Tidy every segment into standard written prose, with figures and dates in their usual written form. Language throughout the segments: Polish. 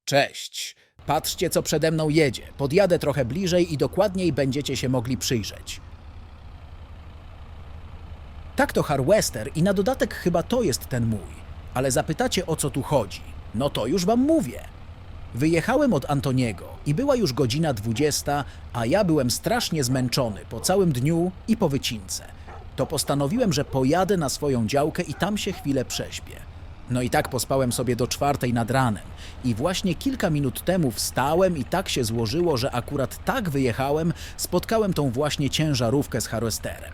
Cześć. Patrzcie, co przede mną jedzie. Podjadę trochę bliżej i dokładniej będziecie się mogli przyjrzeć. Tak to Harvester i na dodatek chyba to jest ten mój. Ale zapytacie, o co tu chodzi. No to już wam mówię. Wyjechałem od Antoniego i była już godzina 20, a ja byłem strasznie zmęczony po całym dniu i po wycince. To postanowiłem, że pojadę na swoją działkę i tam się chwilę prześpię. No i tak pospałem sobie do 4 nad ranem i właśnie kilka minut temu wstałem i tak się złożyło, że akurat tak wyjechałem, spotkałem tą właśnie ciężarówkę z Harvesterem.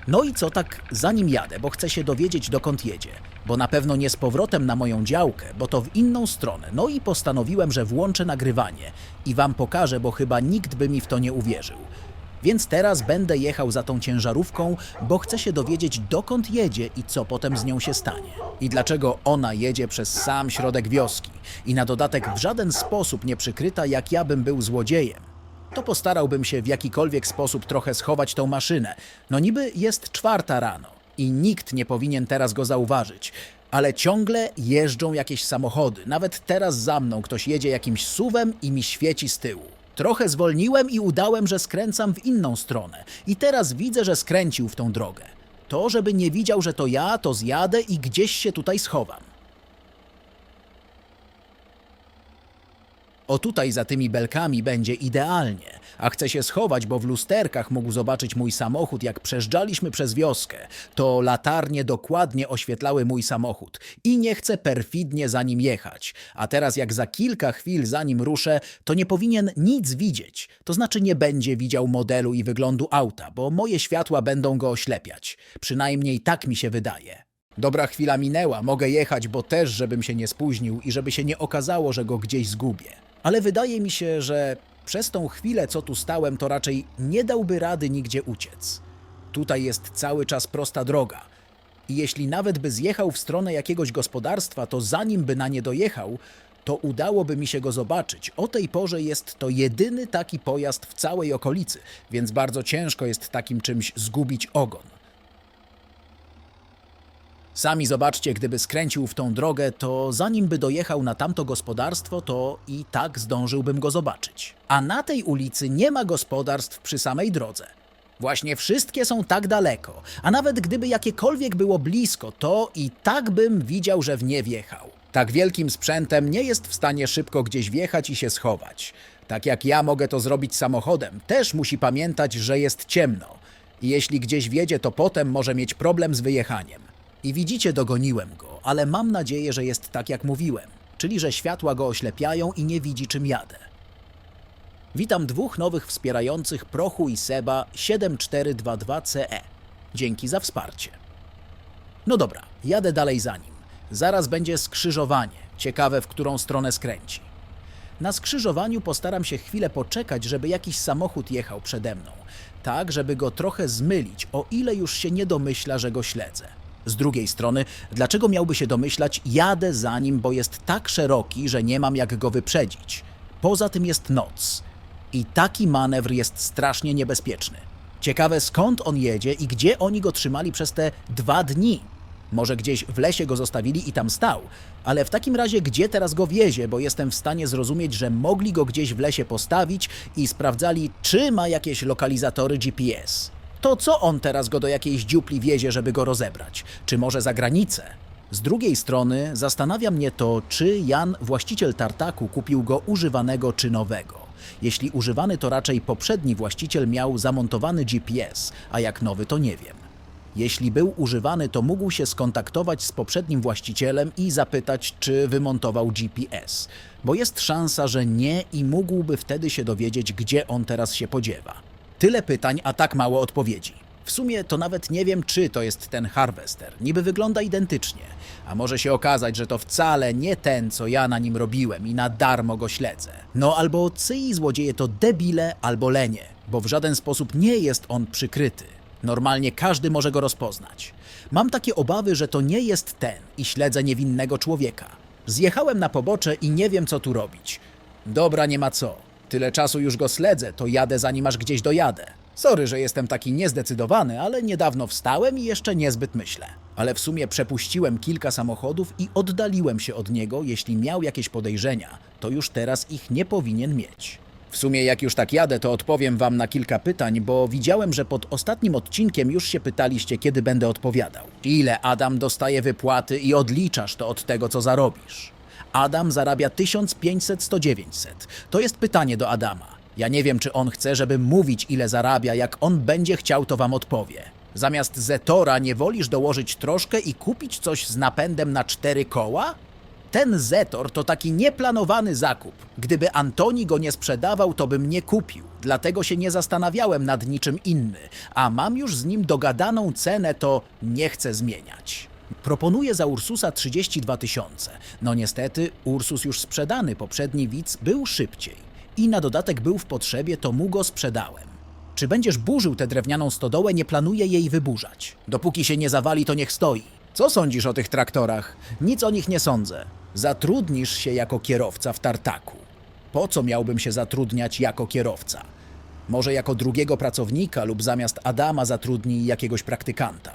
No i co tak, zanim jadę, bo chcę się dowiedzieć, dokąd jedzie, bo na pewno nie z powrotem na moją działkę, bo to w inną stronę. No i postanowiłem, że włączę nagrywanie i wam pokażę, bo chyba nikt by mi w to nie uwierzył. Więc teraz będę jechał za tą ciężarówką, bo chcę się dowiedzieć, dokąd jedzie i co potem z nią się stanie. I dlaczego ona jedzie przez sam środek wioski i na dodatek w żaden sposób nie przykryta, jak ja bym był złodziejem. To postarałbym się w jakikolwiek sposób trochę schować tą maszynę. No niby jest 4 rano i nikt nie powinien teraz go zauważyć. Ale ciągle jeżdżą jakieś samochody. Nawet teraz za mną ktoś jedzie jakimś SUV-em i mi świeci z tyłu. Trochę zwolniłem i udałem, że skręcam w inną stronę. I teraz widzę, że skręcił w tą drogę. To, żeby nie widział, że to ja, to zjadę i gdzieś się tutaj schowam. O tutaj za tymi belkami będzie idealnie, a chcę się schować, bo w lusterkach mógł zobaczyć mój samochód, jak przejeżdżaliśmy przez wioskę. To latarnie dokładnie oświetlały mój samochód i nie chcę perfidnie za nim jechać. A teraz jak za kilka chwil za nim ruszę, to nie powinien nic widzieć. To znaczy nie będzie widział modelu i wyglądu auta, bo moje światła będą go oślepiać. Przynajmniej tak mi się wydaje. Dobra chwila minęła, mogę jechać, bo też żebym się nie spóźnił i żeby się nie okazało, że go gdzieś zgubię. Ale wydaje mi się, że przez tą chwilę, co tu stałem, to raczej nie dałby rady nigdzie uciec. Tutaj jest cały czas prosta droga. I jeśli nawet by zjechał w stronę jakiegoś gospodarstwa, to zanim by na nie dojechał, to udałoby mi się go zobaczyć. O tej porze jest to jedyny taki pojazd w całej okolicy, więc bardzo ciężko jest takim czymś zgubić ogon. Sami zobaczcie, gdyby skręcił w tą drogę, to zanim by dojechał na tamto gospodarstwo, to i tak zdążyłbym go zobaczyć. A na tej ulicy nie ma gospodarstw przy samej drodze. Właśnie wszystkie są tak daleko, a nawet gdyby jakiekolwiek było blisko, to i tak bym widział, że w nie wjechał. Tak wielkim sprzętem nie jest w stanie szybko gdzieś wjechać i się schować. Tak jak ja mogę to zrobić samochodem, też musi pamiętać, że jest ciemno. I jeśli gdzieś wjedzie, to potem może mieć problem z wyjechaniem. I widzicie, dogoniłem go, ale mam nadzieję, że jest tak jak mówiłem, czyli że światła go oślepiają i nie widzi, czym jadę. Witam 2 nowych wspierających Prochu i Seba 7422CE. Dzięki za wsparcie. No dobra, jadę dalej za nim. Zaraz będzie skrzyżowanie, ciekawe w którą stronę skręci. Na skrzyżowaniu postaram się chwilę poczekać, żeby jakiś samochód jechał przede mną, tak żeby go trochę zmylić, o ile już się nie domyśla, że go śledzę. Z drugiej strony, dlaczego miałby się domyślać, jadę za nim, bo jest tak szeroki, że nie mam jak go wyprzedzić. Poza tym jest noc. I taki manewr jest strasznie niebezpieczny. Ciekawe, skąd on jedzie i gdzie oni go trzymali przez te 2 dni. Może gdzieś w lesie go zostawili i tam stał, ale w takim razie gdzie teraz go wiezie, bo jestem w stanie zrozumieć, że mogli go gdzieś w lesie postawić i sprawdzali, czy ma jakieś lokalizatory GPS. To co on teraz go do jakiejś dziupli wiezie, żeby go rozebrać? Czy może za granicę? Z drugiej strony zastanawia mnie to, czy Jan, właściciel tartaku, kupił go używanego czy nowego. Jeśli używany, to raczej poprzedni właściciel miał zamontowany GPS, a jak nowy, to nie wiem. Jeśli był używany, to mógł się skontaktować z poprzednim właścicielem i zapytać, czy wymontował GPS, bo jest szansa, że nie i mógłby wtedy się dowiedzieć, gdzie on teraz się podziewa. Tyle pytań, a tak mało odpowiedzi. W sumie to nawet nie wiem, czy to jest ten Harvester. Niby wygląda identycznie, a może się okazać, że to wcale nie ten, co ja na nim robiłem i na darmo go śledzę. No albo cyi złodzieje to debile albo lenie, bo w żaden sposób nie jest on przykryty. Normalnie każdy może go rozpoznać. Mam takie obawy, że to nie jest ten i śledzę niewinnego człowieka. Zjechałem na pobocze i nie wiem, co tu robić. Dobra, nie ma co. Tyle czasu już go śledzę, to jadę zanim aż gdzieś dojadę. Sorry, że jestem taki niezdecydowany, ale niedawno wstałem i jeszcze niezbyt myślę. Ale w sumie przepuściłem kilka samochodów i oddaliłem się od niego, jeśli miał jakieś podejrzenia, to już teraz ich nie powinien mieć. W sumie jak już tak jadę, to odpowiem wam na kilka pytań, bo widziałem, że pod ostatnim odcinkiem już się pytaliście, kiedy będę odpowiadał. Ile Adam dostaje wypłaty i odliczasz to od tego, co zarobisz? Adam zarabia 1500–900. To jest pytanie do Adama. Ja nie wiem, czy on chce, żeby mówić, ile zarabia. Jak on będzie chciał, to wam odpowie. Zamiast Zetora nie wolisz dołożyć troszkę i kupić coś z napędem na 4 koła? Ten Zetor to taki nieplanowany zakup. Gdyby Antoni go nie sprzedawał, to bym nie kupił. Dlatego się nie zastanawiałem nad niczym innym. A mam już z nim dogadaną cenę, to nie chcę zmieniać. Proponuję za Ursusa 32 000. No niestety, Ursus już sprzedany, poprzedni widz był szybciej. I na dodatek był w potrzebie, to mu go sprzedałem. Czy będziesz burzył tę drewnianą stodołę? Nie planuję jej wyburzać. Dopóki się nie zawali, to niech stoi. Co sądzisz o tych traktorach? Nic o nich nie sądzę. Zatrudnisz się jako kierowca w tartaku. Po co miałbym się zatrudniać jako kierowca? Może jako drugiego pracownika lub zamiast Adama zatrudnij jakiegoś praktykanta.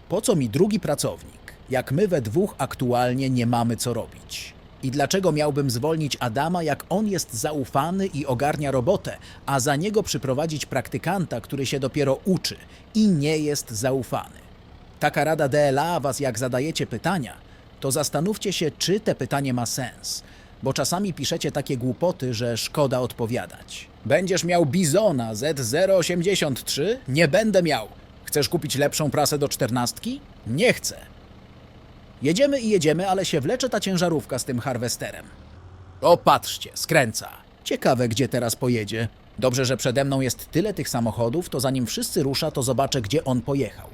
Po co mi drugi pracownik, jak my we dwóch aktualnie nie mamy co robić? I dlaczego miałbym zwolnić Adama, jak on jest zaufany i ogarnia robotę, a za niego przyprowadzić praktykanta, który się dopiero uczy i nie jest zaufany? Taka rada DLA was, jak zadajecie pytania, to zastanówcie się, czy te pytanie ma sens, bo czasami piszecie takie głupoty, że szkoda odpowiadać. Będziesz miał Bizona Z083? Nie będę miał. Chcesz kupić lepszą prasę do 14? Nie chcę. Jedziemy i jedziemy, ale się wlecze ta ciężarówka z tym harwesterem. O, patrzcie, skręca. Ciekawe, gdzie teraz pojedzie. Dobrze, że przede mną jest tyle tych samochodów, to zanim wszyscy rusza, to zobaczę, gdzie on pojechał.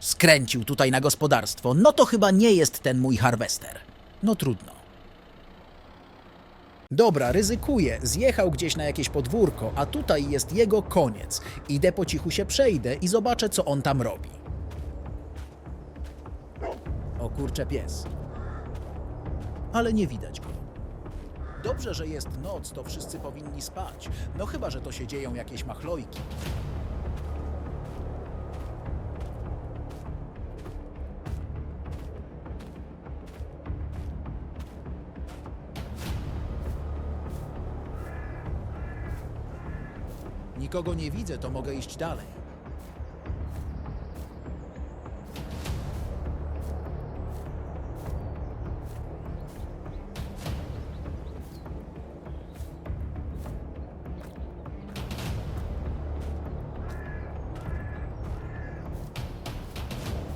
Skręcił tutaj na gospodarstwo. No to chyba nie jest ten mój harwester. No trudno. Dobra, ryzykuję. Zjechał gdzieś na jakieś podwórko, a tutaj jest jego koniec. Idę po cichu się przejdę i zobaczę, co on tam robi. O kurczę, pies. Ale nie widać go. Dobrze, że jest noc, to wszyscy powinni spać. No chyba, że to się dzieją jakieś machlojki. Nikogo nie widzę, to mogę iść dalej.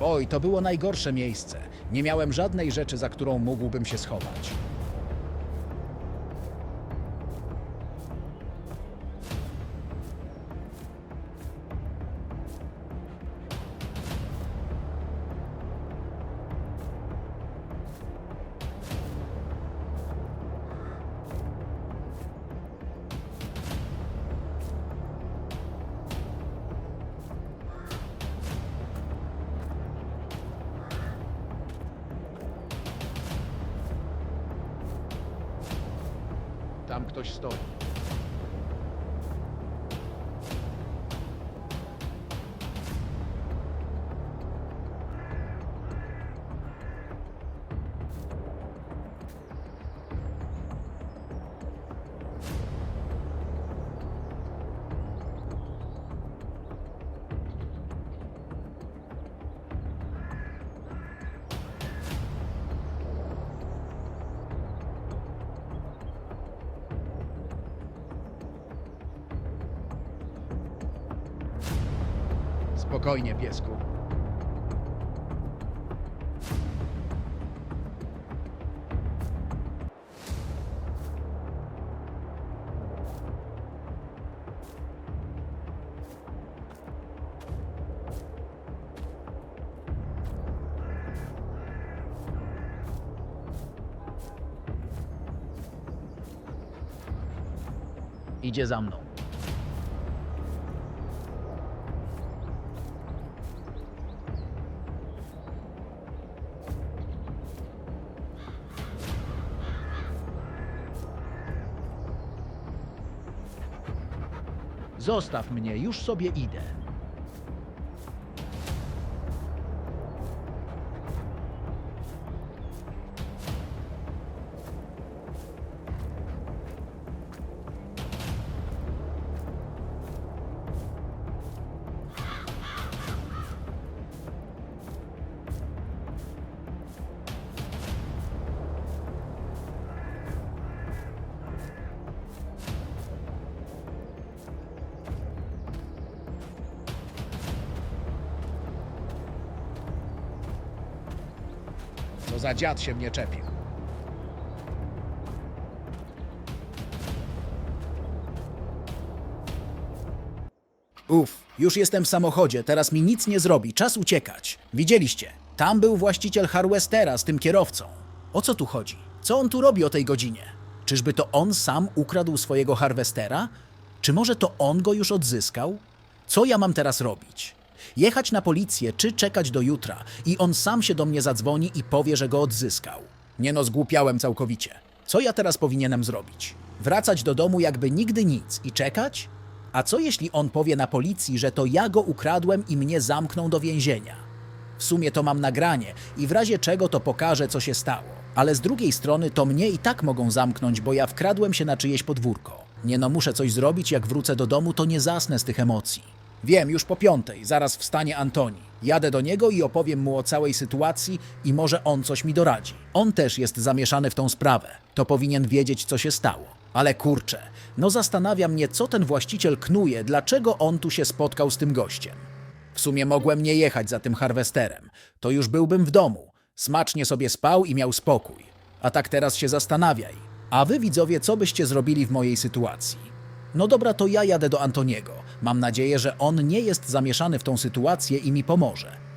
Oj, to było najgorsze miejsce. Nie miałem żadnej rzeczy, za którą mógłbym się schować. Tam ktoś stoi. Spokojnie, piesku. Idzie za mną. Zostaw mnie, już sobie idę. Co za dziad się mnie czepił. Już jestem w samochodzie, teraz mi nic nie zrobi, czas uciekać. Widzieliście, tam był właściciel Harwestera z tym kierowcą. O co tu chodzi? Co on tu robi o tej godzinie? Czyżby to on sam ukradł swojego Harwestera? Czy może to on go już odzyskał? Co ja mam teraz robić? Jechać na policję, czy czekać do jutra i on sam się do mnie zadzwoni i powie, że go odzyskał? Nie no, zgłupiałem całkowicie. Co ja teraz powinienem zrobić? Wracać do domu jakby nigdy nic i czekać? A co jeśli on powie na policji, że to ja go ukradłem i mnie zamkną do więzienia? W sumie to mam nagranie i w razie czego to pokażę, co się stało. Ale z drugiej strony to mnie i tak mogą zamknąć, bo ja wkradłem się na czyjeś podwórko. Nie no, muszę coś zrobić, jak wrócę do domu, to nie zasnę z tych emocji. Wiem, już po 5:00, zaraz wstanie Antoni. Jadę do niego i opowiem mu o całej sytuacji i może on coś mi doradzi. On też jest zamieszany w tą sprawę. To powinien wiedzieć, co się stało. Ale kurczę, no zastanawia mnie, co ten właściciel knuje, dlaczego on tu się spotkał z tym gościem. W sumie mogłem nie jechać za tym Harwesterem. To już byłbym w domu. Smacznie sobie spał i miał spokój. A tak teraz się zastanawiaj. A wy, widzowie, co byście zrobili w mojej sytuacji? No dobra, to ja jadę do Antoniego. Mam nadzieję, że on nie jest zamieszany w tą sytuację i mi pomoże.